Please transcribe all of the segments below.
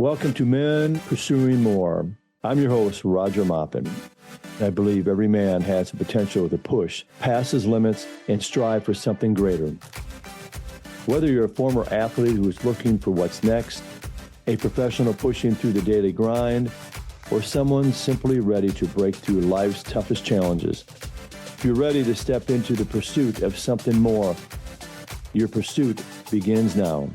Welcome to Men Pursuing More. I'm your host, Roger Maupin. I believe every man has the potential to push past his limits and strive for something greater. Whether you're a former athlete who is looking for what's next, a professional pushing through the daily grind, or someone simply ready to break through life's toughest challenges, if you're ready to step into the pursuit of something more, your pursuit begins now.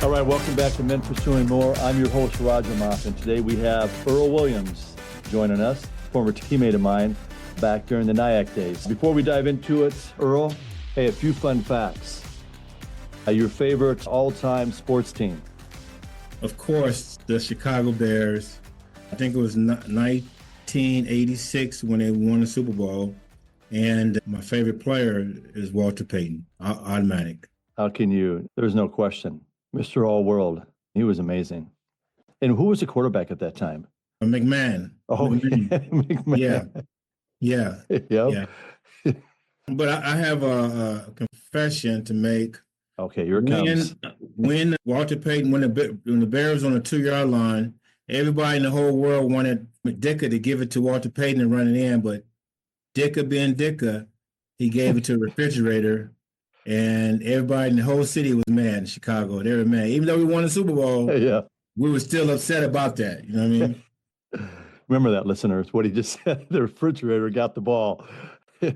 All right, welcome back to Men Pursuing More. I'm your host, Roger Maupin. Today we have Earl Williams joining us, former teammate of mine back during the NIACC days. Before we dive into it, Earl, hey, a few fun facts. Your favorite all-time sports team? Of course, the Chicago Bears. I think it was 1986 when they won the Super Bowl. And my favorite player is Walter Payton, automatic. How can you? There's no question. Mr. All-World. He was amazing. And who was the quarterback at that time? McMahon. Oh, McMahon. Yeah. Yep. Yeah. But I have a confession to make. Okay, here it comes. When Walter Payton, when the Bears on the 2-yard line, everybody in the whole world wanted Dicker to give it to Walter Payton and run it in, but Dicker being Dicker, he gave it to the refrigerator. And everybody in the whole city was mad in Chicago. They were mad. Even though we won the Super Bowl, yeah, we were still upset about that. You know what I mean? Remember that, listeners, what he just said. The refrigerator got the ball,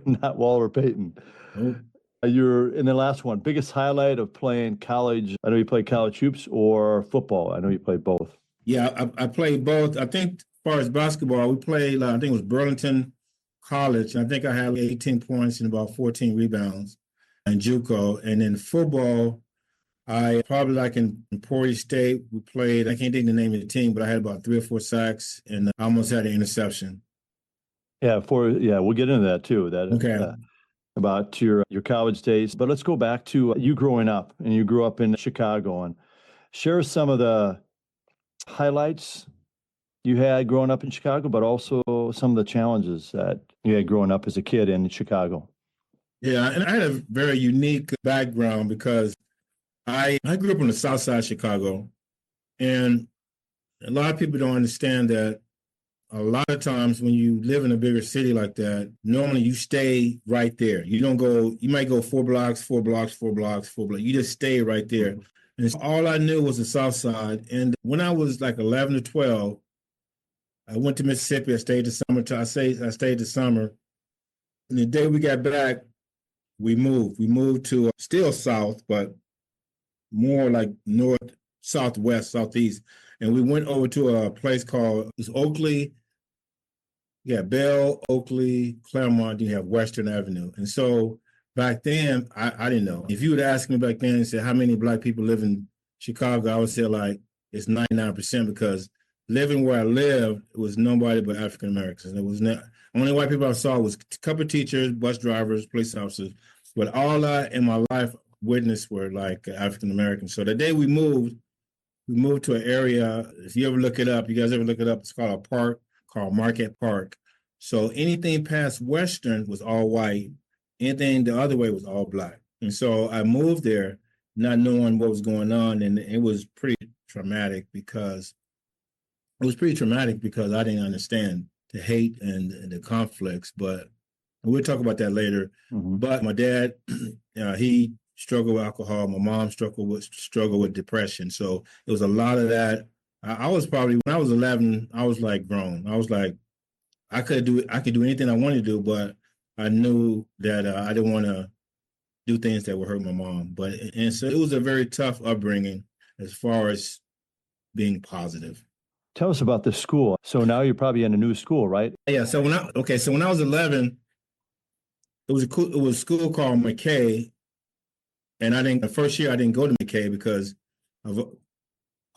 not Walter Payton. Oh. You're in the last one. Biggest highlight of playing college? I know you played college hoops or football. I know you played both. Yeah, I played both. I think as far as basketball, we played, I think it was Burlington College. I think I had 18 points and about 14 rebounds. And JUCO, and then football, I probably like in Emporia State, we played, I can't think the name of the team, but I had about 3 or 4 sacks and I almost had an interception. Yeah, we'll get into that too. Okay. About your college days. But let's go back to you growing up, and you grew up in Chicago, and share some of the highlights you had growing up in Chicago, but also some of the challenges that you had growing up as a kid in Chicago. Yeah, and I had a very unique background because I grew up on the south side of Chicago, and a lot of people don't understand that a lot of times when you live in a bigger city like that, normally you stay right there. You don't go, you might go 4 blocks. You just stay right there. And so all I knew was the south side. And when I was like 11 or 12, I went to Mississippi. I stayed the summer. I stayed the summer. And the day we got back, we moved to still south, but more like north, southwest, southeast. And we went over to a place called Oakley. Yeah, Bell, Oakley, Claremont, you have Western Avenue. And so back then, I didn't know. If you would ask me back then and say, how many Black people live in Chicago, I would say like it's 99% because living where I lived, it was nobody but African Americans. It was not. Only white people I saw was a couple of teachers, bus drivers, police officers, but all I in my life witnessed were like African Americans. So the day we moved to an area. If you guys ever look it up, it's called a park called Marquette Park. So anything past Western was all white. Anything the other way was all Black. And so I moved there not knowing what was going on, and it was pretty traumatic because I didn't understand the hate and the conflicts, but we'll talk about that later. Mm-hmm. But my dad, he struggled with alcohol. My mom struggled with depression. So it was a lot of that. I was probably, when I was 11, I was like grown. I was like, I could do anything I wanted to do, but I knew that I didn't want to do things that would hurt my mom. And so it was a very tough upbringing as far as being positive. Tell us about this school. So now you're probably in a new school, right? Yeah. So when I was 11, it was a school called McKay, and the first year I didn't go to McKay because of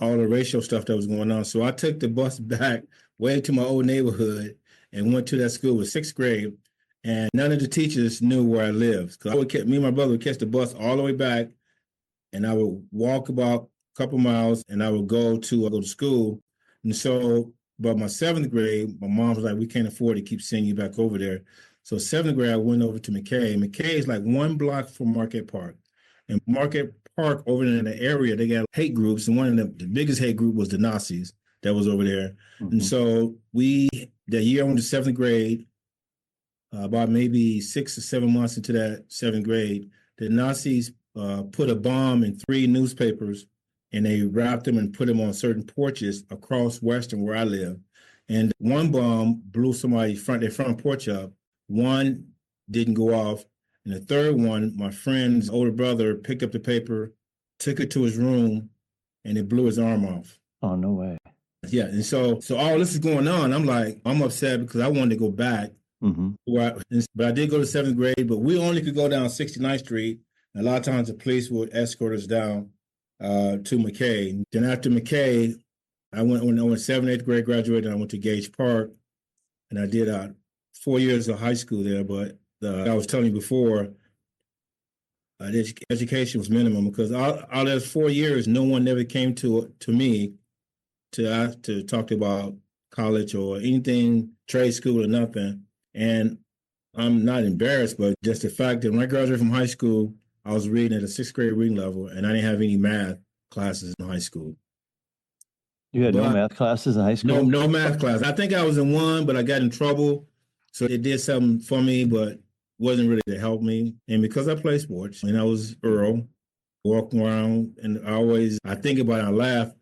all the racial stuff that was going on. So I took the bus back way to my old neighborhood and went to that school with 6th grade, and none of the teachers knew where I lived. Because me and my brother would catch the bus all the way back, and I would walk about a couple miles, and I would go to school. And so, but my 7th grade, my mom was like, we can't afford to keep sending you back over there. So seventh grade, I went over to McKay. McKay is like 1 block from Market Park. And Market Park, over in the area, they got hate groups. And one of the biggest hate group was the Nazis that was over there. Mm-hmm. And so that year I went to seventh grade, about maybe 6 or 7 months into that seventh grade, the Nazis put a bomb in 3 newspapers, and they wrapped them and put them on certain porches across Western where I live. And one bomb blew somebody's front porch up. One didn't go off. And the third one, my friend's older brother picked up the paper, took it to his room, and it blew his arm off. Oh, no way. Yeah. And so all this is going on. I'm upset because I wanted to go back. Mm-hmm. But I did go to seventh grade, but we only could go down 69th Street. And a lot of times the police would escort us down to McKay. Then after McKay, when I went 7th, 8th grade, graduated, I went to Gage Park, and I did 4 years of high school there. But I was telling you before, the education was minimum because all those 4 years, no one ever came to me to talk about college or anything, trade school or nothing. And I'm not embarrassed, but just the fact that when I graduated from high school, I was reading at a 6th grade reading level, and I didn't have any math classes in high school. You had no math classes in high school? No math class. I think I was in one, but I got in trouble. So it did something for me, but wasn't really to help me. And because I play sports, and I was Earl, walking around, and I think about it, I laugh.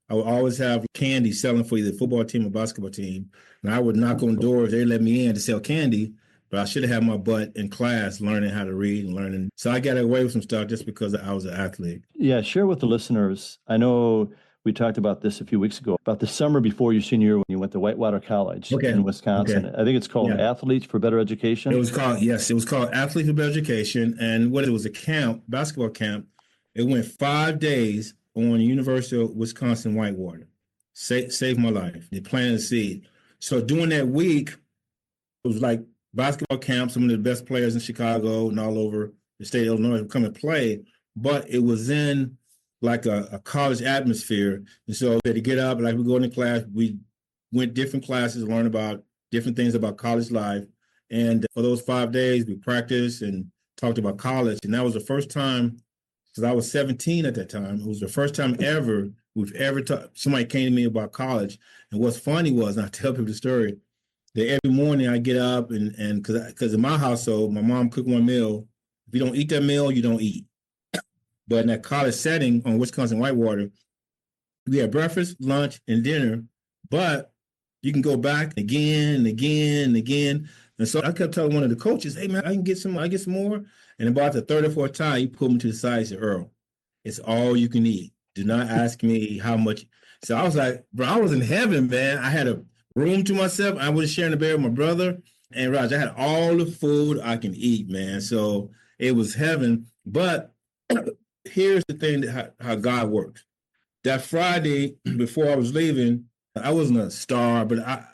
I would always have candy selling for either football team or basketball team. And I would knock on doors. They let me in to sell candy, but I should have had my butt in class learning how to read and learning. So I got away with some stuff just because I was an athlete. Yeah, share with the listeners. I know we talked about this a few weeks ago, about the summer before your senior year when you went to Whitewater College in Wisconsin. Okay. I think it's called Athletes for Better Education. It was called Athletes for Better Education. And it was a camp, basketball camp. It went 5 days on the University of Wisconsin Whitewater. Saved my life. They planted a seed. So during that week, it was like basketball camp. Some of the best players in Chicago and all over the state of Illinois would come and play. But it was in like a college atmosphere. And so we had to get up, like we go into class, we went different classes, learn about different things about college life. And for those 5 days, we practiced and talked about college. And that was the first time, because I was 17 at that time, it was the first time we've ever talked, somebody came to me about college. And what's funny was, and I tell people the story, that every morning I get up and because in my household, my mom cooked one meal. If you don't eat that meal, you don't eat. But in that college setting on Wisconsin Whitewater, we had breakfast, lunch, and dinner, but you can go back again and again and again. And so I kept telling one of the coaches, hey, man, I get some more. And about the third or fourth time, he pulled me to the side and said, Earl, it's all you can eat. Do not ask me how much. So I was like, bro, I was in heaven, man. I had a room to myself. I was sharing the bed with my brother. And Raj, I had all the food I can eat, man. So it was heaven. But here's the thing, how God works. That Friday before I was leaving, I wasn't a star, but I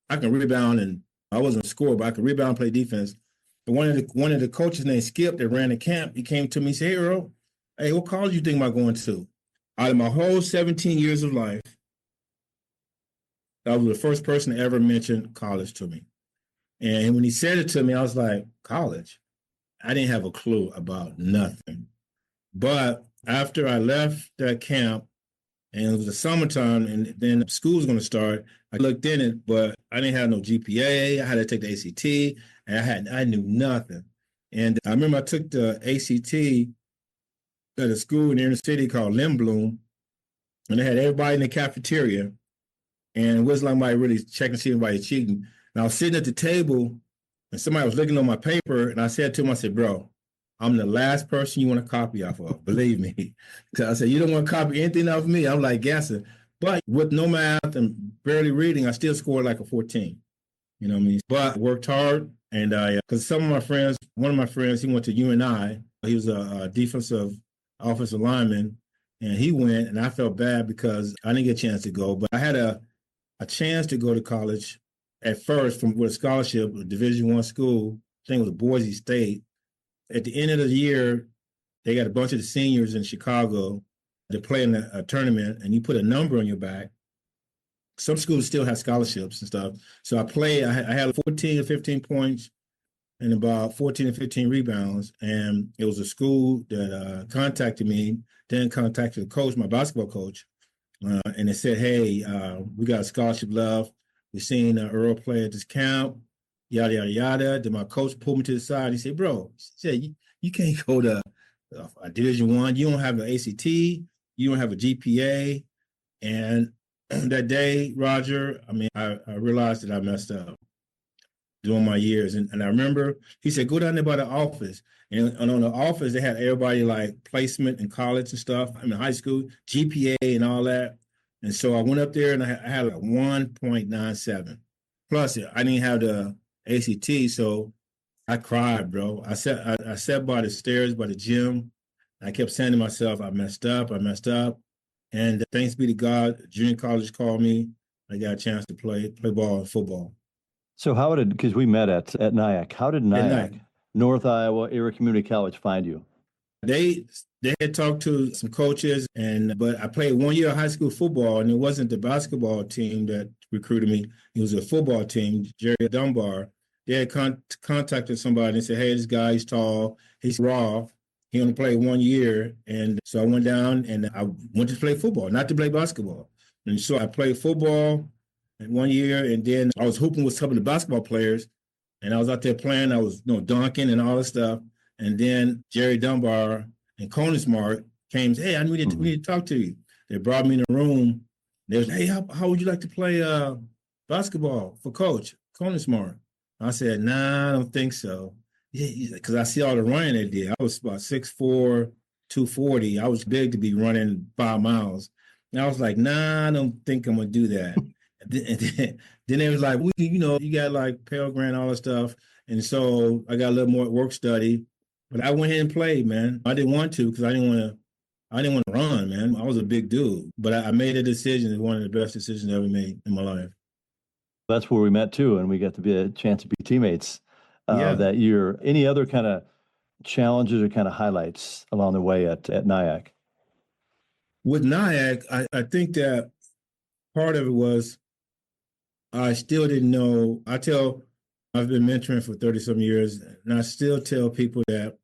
can rebound, and I wasn't a scorer, but I could rebound and play defense. But one of the coaches named Skip that ran the camp, he came to me and said, hey, Earl, hey, what college you think about going to? Out of my whole 17 years of life, that was the first person to ever mention college to me. And when he said it to me, I was like, college? I didn't have a clue about nothing. But after I left that camp, and it was the summertime, and then school was going to start, I looked in it, but I didn't have no GPA. I had to take the ACT, and I knew nothing. And I remember I took the ACT at a school in the inner city called Lindblom, and they had everybody in the cafeteria, and it wasn't like anybody really checking to see anybody cheating. And I was sitting at the table, and somebody was looking on my paper, and I said to him, I said, bro, I'm the last person you want to copy off of, believe me. Because I said, you don't want to copy anything off of me. I'm like guessing. But with no math and barely reading, I still scored like a 14. You know what I mean? But I worked hard. And because one of my friends, he went to UNI. He was a defensive offensive lineman. And he went, and I felt bad because I didn't get a chance to go. But I had a chance to go to college at first with a scholarship, a Division I school. I think it was Boise State. At the end of the year, they got a bunch of the seniors in Chicago to play in a tournament, and you put a number on your back. some schools still have scholarships and stuff. So I had 14 or 15 points and about 14 or 15 rebounds. And it was a school that contacted me, then contacted the coach, my basketball coach. And they said, hey, we got a scholarship left. We're seeing Earl play at this camp, yada, yada, yada. Then my coach pulled me to the side. He said, bro, you can't go to Division I. You don't have an ACT. You don't have a GPA. And that day, Roger, I mean, I realized that I messed up during my years. And I remember he said, go down there by the office. And on the office, they had everybody like placement in college and stuff. I mean, high school, GPA and all that. And so I went up there and I had like 1.97. Plus, I didn't have the ACT. So I cried, bro. I sat by the stairs by the gym. I kept saying to myself, I messed up. And thanks be to God, junior college called me. I got a chance to play ball and football. So because we met at NIACC, how did NIACC, North Iowa Area Community College, find you? They had talked to some coaches, but I played 1 year of high school football, and it wasn't the basketball team that recruited me. It was a football team, Jerry Dunbar. They had contacted somebody and said, hey, this guy, he's tall, he's raw. He only played 1 year. And so I went down and I went to play football, not to play basketball. And so I played football in 1 year, and then I was hooping with some of the basketball players, and I was out there playing. I was dunking and all this stuff. And then Jerry Dunbar and Konismart came and said, hey, we need to talk to you. They brought me in the room. They was, hey, how would you like to play basketball for Coach Konismart? I said, nah, I don't think so. Because I see all the running they did. I was about 6'4", 240. I was big to be running 5 miles. And I was like, nah, I don't think I'm going to do that. and then they was like, you got like Pell Grant, all that stuff. And so I got a little more work study. But I went ahead and played, man. I didn't want to because I didn't want to run, man. I was a big dude. But I made a decision. It was one of the best decisions I ever made in my life. That's where we met too, and we got to be a chance to be teammates that year. Any other kind of challenges or kind of highlights along the way at NIACC? With NIACC, I think that part of it was I still didn't know. I've been mentoring for 30-some years, and I still tell people that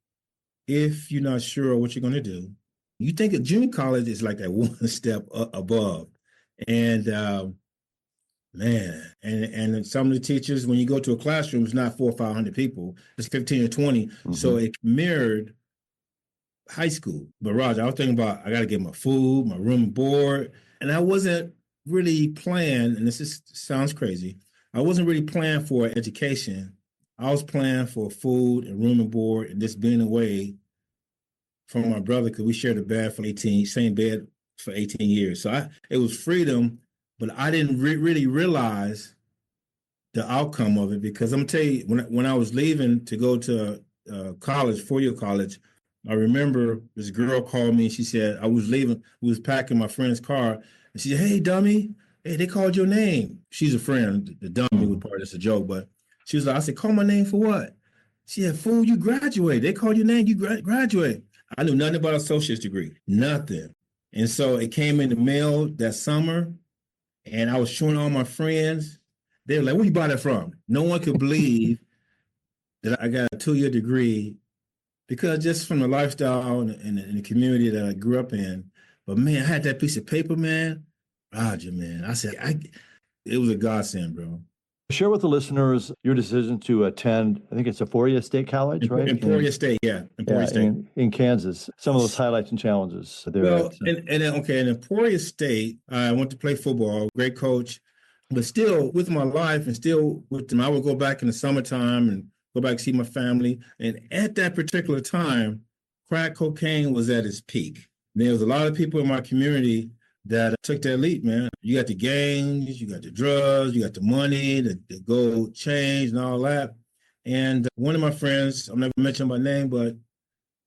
if you're not sure what you're going to do, you think of junior college is like that one step above. And man, and some of the teachers, when you go to a classroom, it's not 400 or 500 people, it's 15 or 20. Mm-hmm. So it mirrored high school. But Roger, I was thinking about, I got to get my food, my room and board. And I wasn't really planning, and sounds crazy, I wasn't really planning for education. I was planning for food and room and board and just being away from my brother, because we shared a bed for same bed for 18 years. So it was freedom. But I didn't really realize the outcome of it, because I'm going to tell you, when I was leaving to go to college, 4-year college, I remember this girl called me. She said, I was leaving, we was packing my friend's car. And she said, hey, dummy, hey, they called your name. She's a friend. The dummy was part of this, a joke. But she was like, I said, call my name for what? She said, fool, you graduate. They called your name, you graduate. I knew nothing about an associate's degree, nothing. And so it came in the mail that summer. And I was showing all my friends. They were like, where you buy that from? No one could believe that I got a 2-year degree, because just from the lifestyle and the community that I grew up in. But man, I had that piece of paper, man. Roger, man. I said, it was a godsend, bro. Share with the listeners your decision to attend, I think it's Emporia State College, right? Emporia State, yeah. Emporia State. In Kansas. Some of those highlights and challenges there. Well, in Emporia State, I went to play football, great coach, but still with my life and still with them, I would go back in the summertime and go back to see my family. And at that particular time, crack cocaine was at its peak. There was a lot of people in my community that took that leap, man. You got the gangs, you got the drugs, you got the money, the gold chains and all that. And one of my friends, I'm never mentioning my name, but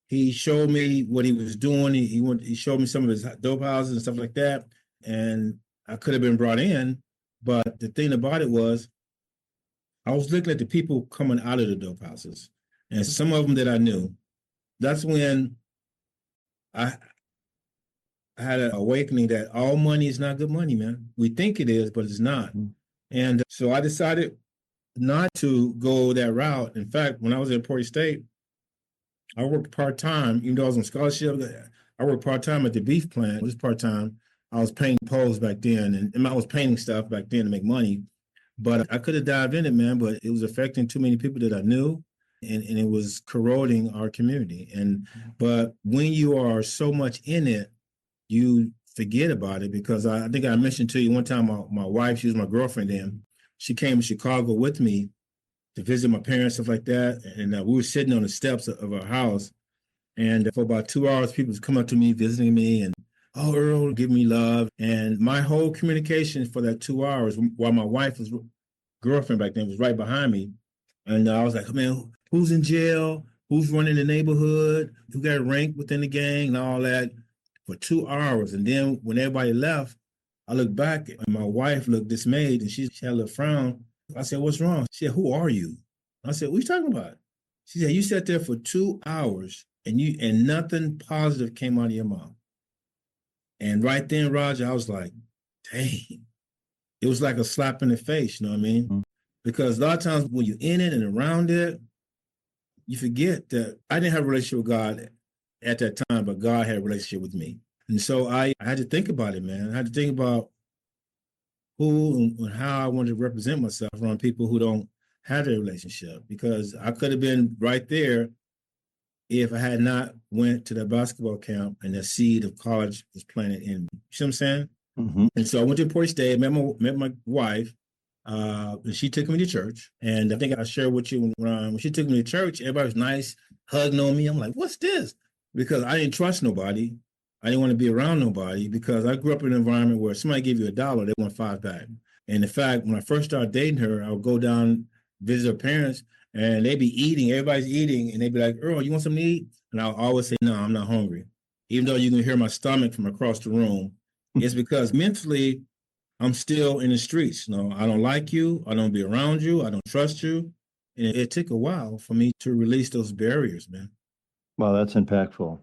he showed me what he was doing. He showed me some of his dope houses and stuff like that. And I could have been brought in, but the thing about it was, I was looking at the people coming out of the dope houses, and some of them that I knew. That's when I had an awakening that all money is not good money, man. We think it is, but it's not. Mm-hmm. And so I decided not to go that route. In fact, when I was at Emporia State, I worked part-time, even though I was on scholarship. I worked part-time at the beef plant. Just part-time. I was painting poles back then, and I was painting stuff back then to make money. But I could have dived in it, man, but it was affecting too many people that I knew, and it was corroding our community. But when you are so much in it, you forget about it, because I think I mentioned to you one time, my wife, she was my girlfriend then, she came to Chicago with me to visit my parents, stuff like that. And we were sitting on the steps of our house. And for about 2 hours, people was coming up to me, visiting me, and, oh, Earl, give me love. And my whole communication for that 2 hours, while my wife was girlfriend back then was right behind me. And I was like, man, who's in jail? Who's running the neighborhood? Who got ranked within the gang and all that for 2 hours. And then when everybody left, I looked back and my wife looked dismayed, and she had a little frown. I said, what's wrong? She said, who are you? I said, what are you talking about? She said, you sat there for 2 hours and nothing positive came out of your mouth. And right then, Roger, I was like, dang. It was like a slap in the face, you know what I mean? Mm-hmm. Because a lot of times when you're in it and around it, you forget that I didn't have a relationship with God at that time, but God had a relationship with me. And so I had to think about it, man. I had to think about who and how I wanted to represent myself around people who don't have a relationship, because I could have been right there if I had not went to that basketball camp and the seed of college was planted in me. You see what I'm saying? Mm-hmm. And so I went to Emporia State, met my wife, and she took me to church. And I think I shared with you when she took me to church, everybody was nice, hugging on me. I'm like, what's this? Because I didn't trust nobody. I didn't want to be around nobody, because I grew up in an environment where somebody gave you $1, they want 5 back. And in fact, when I first started dating her, I would go down, visit her parents, and they'd be eating, everybody's eating, and they'd be like, Earl, you want something to eat? And I'll always say, no, I'm not hungry. Even though you can hear my stomach from across the room, it's because mentally, I'm still in the streets. No, I don't like you. I don't be around you. I don't trust you. And it took a while for me to release those barriers, man. Wow, that's impactful,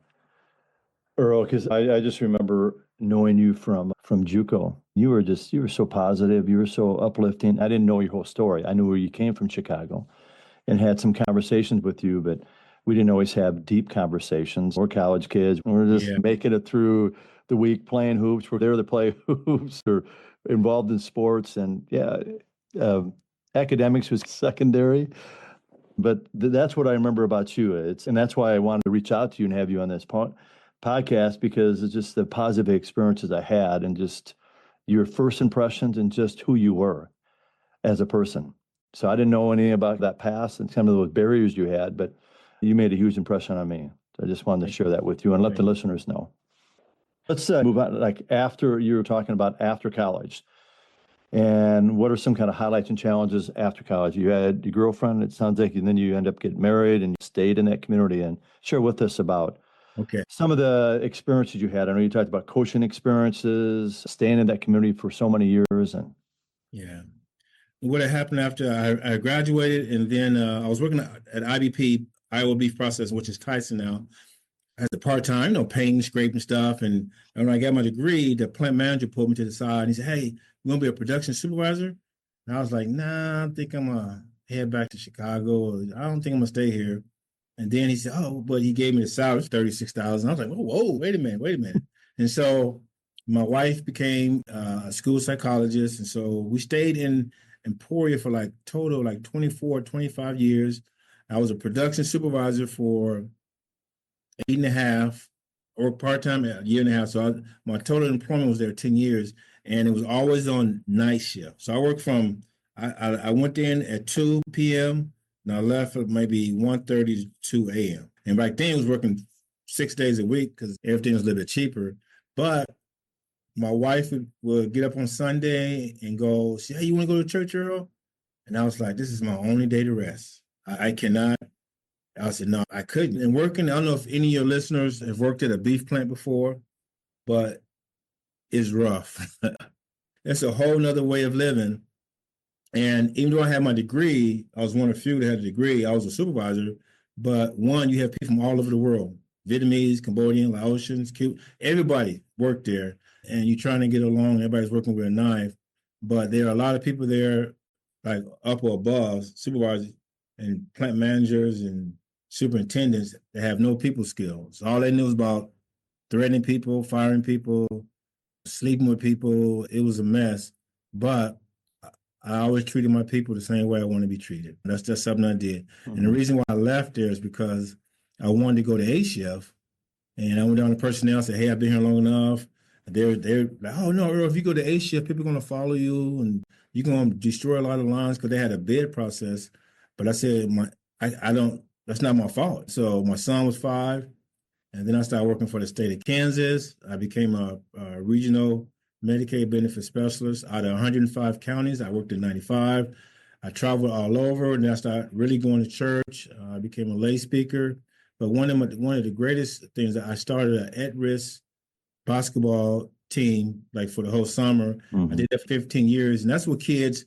Earl, because I just remember knowing you from JUCO. You were so positive. You were so uplifting. I didn't know your whole story. I knew where you came from, Chicago, and had some conversations with you, but we didn't always have deep conversations. We're college kids. We're just making it through the week playing hoops. We're there to play hoops or involved in sports. And academics was secondary. But that's what I remember about you. And that's why I wanted to reach out to you and have you on this podcast, because it's just the positive experiences I had and just your first impressions and just who you were as a person. So I didn't know anything about that past and some of those barriers you had, but you made a huge impression on me. So I just wanted to share that with you and let the listeners know. Let's move on. Like after you were talking about after college, and what are some kind of highlights and challenges after college? You had your girlfriend, it sounds like, and then you end up getting married and you stayed in that community. And share with us about some of the experiences you had. I know you talked about coaching experiences, staying in that community for so many years. And what had happened after I graduated, and then I was working at IBP, Iowa Beef Processing, which is Tyson now, as a part-time, painting, scraping stuff. And when I got my degree, the plant manager pulled me to the side and he said, hey, you want to be a production supervisor? And I was like, nah, I think I'm going to head back to Chicago. I don't think I'm going to stay here. And then he said, oh, but he gave me the salary, $36,000. I was like, whoa, wait a minute. And so my wife became a school psychologist. And so we stayed in Emporia for total 24, 25 years. I was a production supervisor for 8.5, or part-time, a year and a half. So my total employment was there 10 years, and it was always on night shift. So I worked I went in at 2 p.m. and I left at maybe 1:30 to 2 a.m. And back then I was working 6 days a week because everything was a little bit cheaper. But my wife would get up on Sunday and go, hey, you want to go to church, Earl? And I was like, this is my only day to rest. I cannot. I said, no, I couldn't. And working, I don't know if any of your listeners have worked at a beef plant before, but it's rough. It's a whole nother way of living. And even though I had my degree, I was one of the few that had a degree. I was a supervisor. But one, you have people from all over the world, Vietnamese, Cambodian, Laotians, Cuban, everybody work there, and you're trying to get along. Everybody's working with a knife, but there are a lot of people there, like up or above, supervisors and plant managers and superintendents that have no people skills. All they knew was about threatening people, firing people, sleeping with people. It was a mess, but I always treated my people the same way I want to be treated. That's just something I did. Mm-hmm. And the reason why I left there is because I wanted to go to A-Shift, and I went down to personnel and said, hey, I've been here long enough. They're like, oh, no, Earl, if you go to A-Shift, people are going to follow you, and you're going to destroy a lot of lines, because they had a bid process. But I said, I don't, that's not my fault. So my son was 5, and then I started working for the state of Kansas. I became a regional Medicaid benefit specialist out of 105 counties. I worked in 95. I traveled all over, and then I started really going to church. I became a lay speaker. But one of the greatest things, that I started an at-risk basketball team, like for the whole summer. Mm-hmm. I did that for 15 years, and that's what kids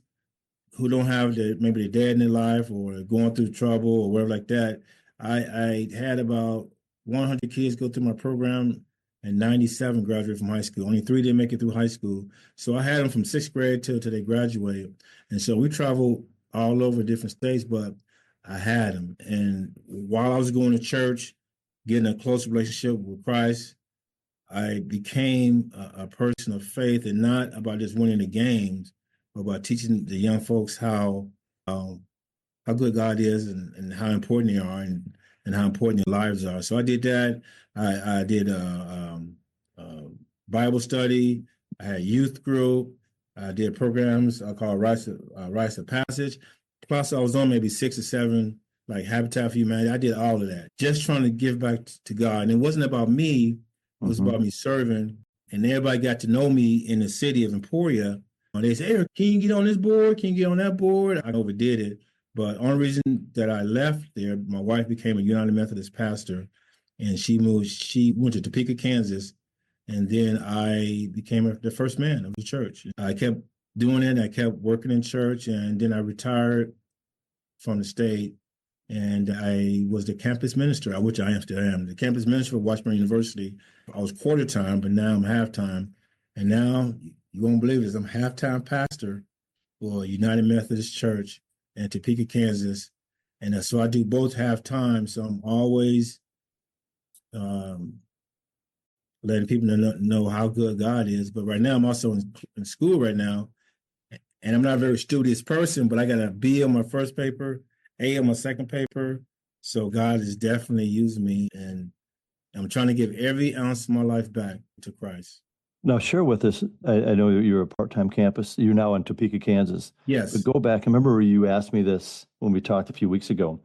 who don't have maybe their dad in their life, or going through trouble or whatever like that. I had about 100 kids go through my program, and 97 graduated from high school. Only 3 didn't make it through high school. So I had them from 6th grade till they graduated. And so we traveled all over different states, but I had them. And while I was going to church, getting a close relationship with Christ, I became a person of faith, and not about just winning the games, but about teaching the young folks how good God is, and how important they are, and how important their lives are. So I did that. I did Bible study. I had youth group. I did programs I call Rites of Passage. Plus, I was on maybe 6 or 7, like Habitat for Humanity. I did all of that, just trying to give back to God. And it wasn't about me. It was about me serving. And everybody got to know me in the city of Emporia. And they said, hey, can you get on this board? Can you get on that board? I overdid it. But only reason that I left there, my wife became a United Methodist pastor, and she went to Topeka, Kansas, and then I became the first man of the church. I kept doing it. I kept working in church, and then I retired from the state, and I was the campus minister, which I still am, the campus minister for Washburn University. I was quarter time, but now I'm half-time. And now, you won't believe this, I'm half-time pastor for United Methodist Church in Topeka, Kansas. And so I do both half-time, so I'm always letting people know how good God is. But right now, I'm also in school right now, and I'm not a very studious person, but I got a B on my first paper, A on my second paper. So God is definitely using me, and I'm trying to give every ounce of my life back to Christ. Now, share with us, I know you're a part-time campus. You're now in Topeka, Kansas. Yes. But go back. I remember you asked me this when we talked a few weeks ago.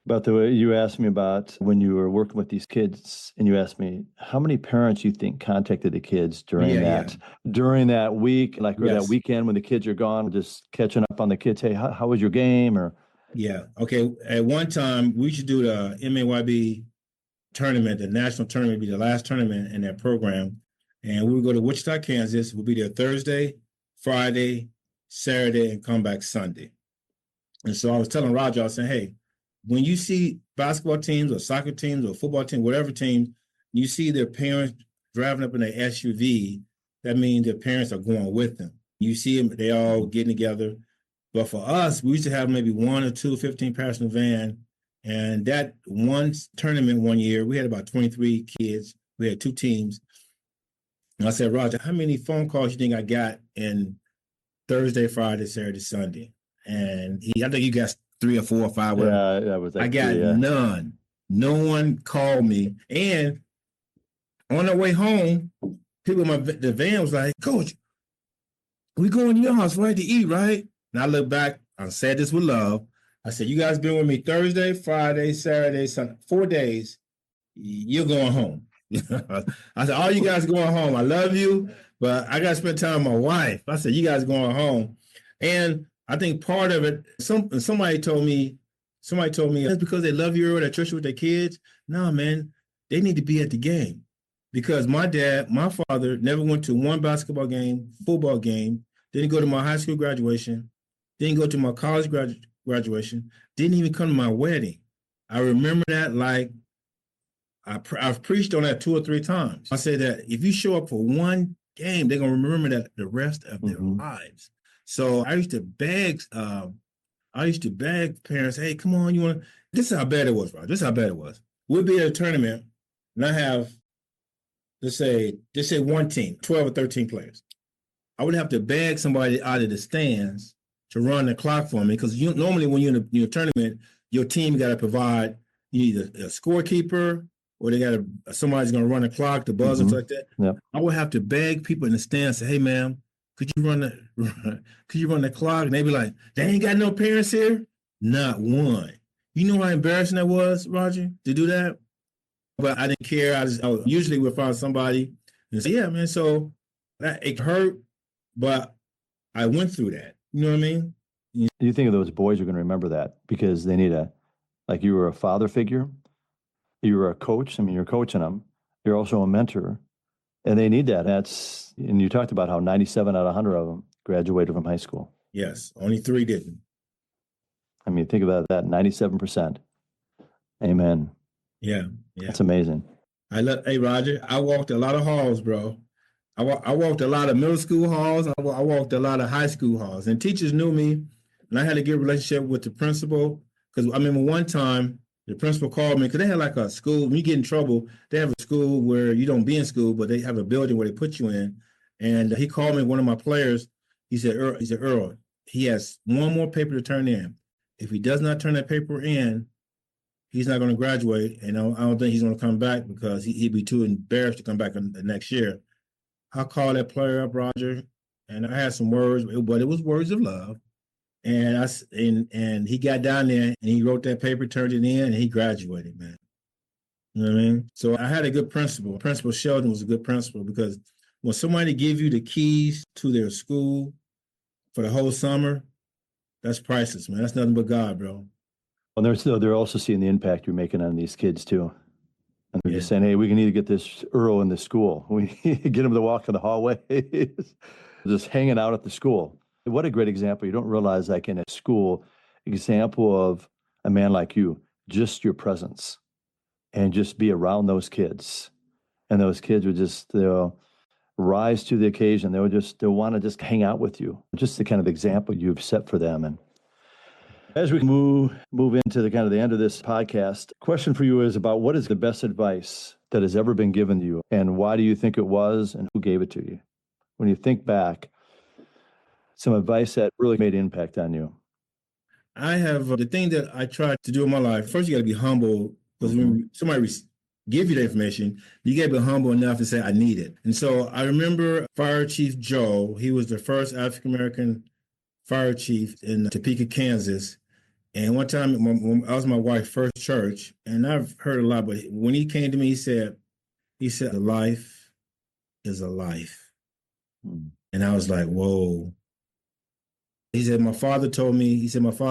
About the way you asked me about when you were working with these kids, and you asked me how many parents you think contacted the kids during that week, like or that weekend when the kids are gone, just catching up on the kids. Hey, how was your game? Or okay. At one time, we should do the MAYB tournament, the national tournament, be the last tournament in that program, and we would go to Wichita, Kansas. We'll be there Thursday, Friday, Saturday, and come back Sunday. And so I was telling Roger, I was saying, hey, when you see basketball teams or soccer teams or football teams, whatever team, you see their parents driving up in their SUV, that means their parents are going with them. You see them, they all getting together. But for us, we used to have maybe 1 or 2 15-passenger van. And that one tournament one year, we had about 23 kids. We had 2 teams. And I said, Roger, how many phone calls you think I got in Thursday, Friday, Saturday, Sunday? And I think you got 3 or 4 or 5. Yeah, that was. I got none. No one called me. And on our way home, people in the van was like, Coach, we going to your house, right, to eat, right? And I look back, I said this with love. I said, you guys been with me Thursday, Friday, Saturday, Sunday, 4 days. You're going home. I said, all you guys going home. I love you, but I got to spend time with my wife. I said, you guys going home. And I think part of it, somebody told me that's because they love you at church with their kids. No, man, they need to be at the game. Because my father never went to one basketball game, football game, didn't go to my high school graduation, didn't go to my college graduation, didn't even come to my wedding. I remember that like I've preached on that 2 or 3 times. I say that if you show up for one game, they're going to remember that the rest of their lives. So I used to beg parents, hey, come on, you want to, this is how bad it was, Roger. This is how bad it was. We'd be at a tournament and I have, let's say one team, 12 or 13 players. I would have to beg somebody out of the stands to run the clock for me because normally when you're in a tournament, your team got to provide either a scorekeeper or they got somebody's going to run the clock, the buzzer, like that. Yep. I would have to beg people in the stands, say, hey, ma'am, could you run the clock? And they'd be like, they ain't got no parents here? Not one. You know how embarrassing that was, Roger, to do that? But I didn't care. I usually would find somebody and say, yeah, man, so it hurt, but I went through that. You know what I mean? Do you think of those boys are going to remember that because they need like you were a father figure, you were a coach, I mean, you're coaching them, you're also a mentor, and they need that. And you talked about how 97 out of 100 of them graduated from high school. Yes, only 3 didn't. I mean, think about that, 97%. Amen. Yeah. That's amazing. Hey, Roger, I walked a lot of halls, bro. I walked a lot of middle school halls. I walked a lot of high school halls, and teachers knew me, and I had a good relationship with the principal. Because I remember one time the principal called me because they had like a school. When you get in trouble, they have a school where you don't be in school, but they have a building where they put you in. And he called me, one of my players. He said, Earl, he has one more paper to turn in. If he does not turn that paper in, he's not going to graduate, and I don't think he's going to come back because he'd be too embarrassed to come back the next year. I called that player up, Roger, and I had some words, but it was words of love. And he got down there and he wrote that paper, turned it in, and he graduated, man. You know what I mean? So I had a good principal. Principal Sheldon was a good principal because when somebody gives you the keys to their school for the whole summer, that's priceless, man. That's nothing but God, bro. Well, they're also seeing the impact you're making on these kids too. And they're just saying, hey, we can either get this Earl in the school. We get him to walk in the hallway, just hanging out at the school. What a great example. You don't realize, like in a school, example of a man like you, just your presence and just be around those kids. And those kids would just, they'll rise to the occasion. They'll want to just hang out with you. Just the kind of example you've set for them. And as we move into the kind of the end of this podcast, question for you is about what is the best advice that has ever been given to you, and why do you think it was, and who gave it to you? When you think back, some advice that really made an impact on you. I have the thing that I try to do in my life. First, you got to be humble because when somebody give you the information, you got to be humble enough to say, I need it. And so I remember Fire Chief Joe. He was the first African-American fire chief in Topeka, Kansas. And one time, I was my wife's first church, and I've heard a lot, but when he came to me, he said, a life is a life. And I was like, whoa. He said, my father told me that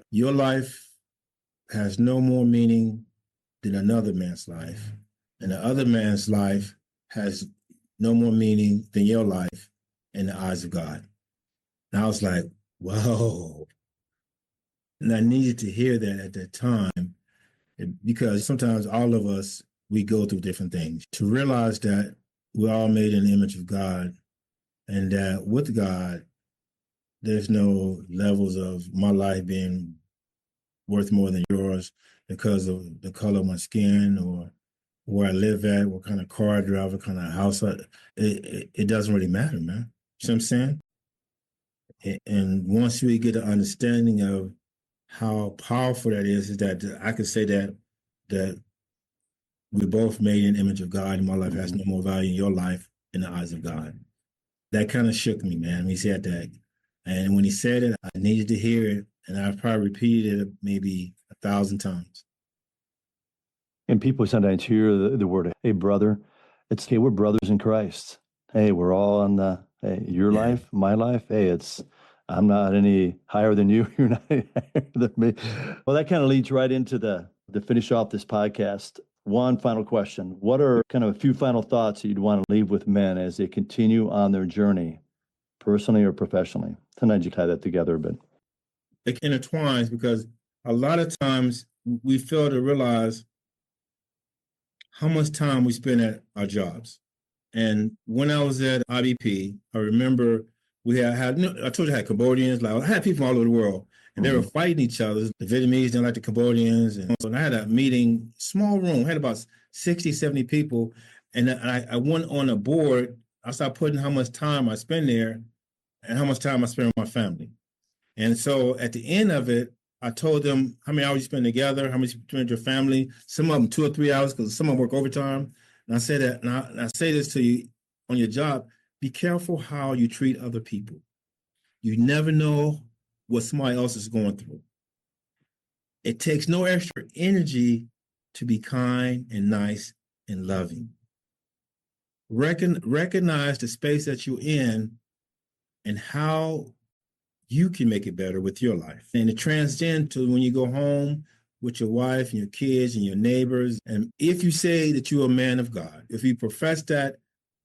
your life has no more meaning than another man's life. And the other man's life has no more meaning than your life in the eyes of God. And I was like, whoa. And I needed to hear that at that time because sometimes all of us, we go through different things. To realize that we're all made in the image of God, and that with God, there's no levels of my life being worth more than yours because of the color of my skin or where I live at, what kind of car I drive, what kind of house it doesn't really matter, man. You know what I'm saying? And once we get an understanding of how powerful that is that I could say that we're both made in the image of God, and my life has no more value in your life in the eyes of God. That kind of shook me, man. He said that. And when he said it, I needed to hear it. And I've probably repeated it maybe 1,000 times. And people sometimes hear the word, hey, brother. It's, hey, we're brothers in Christ. Hey, we're all on your life, my life. Hey, I'm not any higher than you. You're not any higher than me. Well, that kind of leads right into to finish off this podcast. One final question. What are kind of a few final thoughts that you'd want to leave with men as they continue on their journey, personally or professionally? Sometimes you tie that together a bit. It intertwines because a lot of times we fail to realize how much time we spend at our jobs. And when I was at IBP, I remember we had I told you I had Cambodians, like I had people all over the world, and they were fighting each other. The Vietnamese didn't like the Cambodians. And so I had a meeting, small room, had about 60, 70 people. And I went on a board. I started putting how much time I spend there and how much time I spend with my family. And so at the end of it, I told them how many hours you spend together, how much you spend with your family. Some of them 2 or 3 hours because some of them work overtime. And I say that, and I say this to you on your job: be careful how you treat other people. You never know what somebody else is going through. It takes no extra energy to be kind and nice and loving. Recognize the space that you're in and how you can make it better with your life. And it transcends to when you go home with your wife and your kids and your neighbors. And if you say that you're a man of God, if you profess that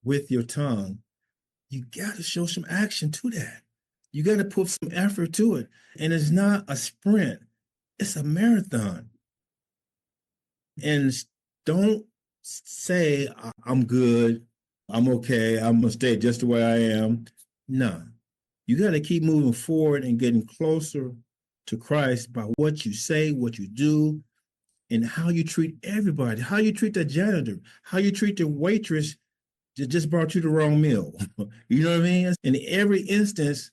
with your tongue, you got to show some action to that. You got to put some effort to it. And it's not a sprint, it's a marathon. And don't say, I'm good, I'm okay, I'm going to stay just the way I am. No. You got to keep moving forward and getting closer to Christ by what you say, what you do, and how you treat everybody, how you treat the janitor, how you treat the waitress that just brought you the wrong meal. You know what I mean? In every instance,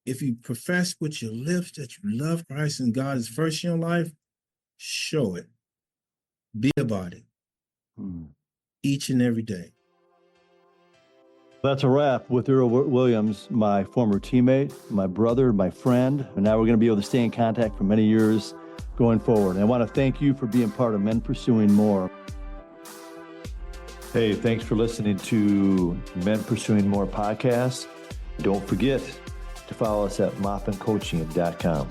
if you profess with your lips that you love Christ and God is first in your life, show it. Be about it. Each and every day. That's a wrap with Earl Williams, my former teammate, my brother, my friend, and now we're going to be able to stay in contact for many years going forward. And I want to thank you for being part of Men Pursuing More. Hey, thanks for listening to Men Pursuing More podcast. Don't forget to follow us at moppincoaching.com.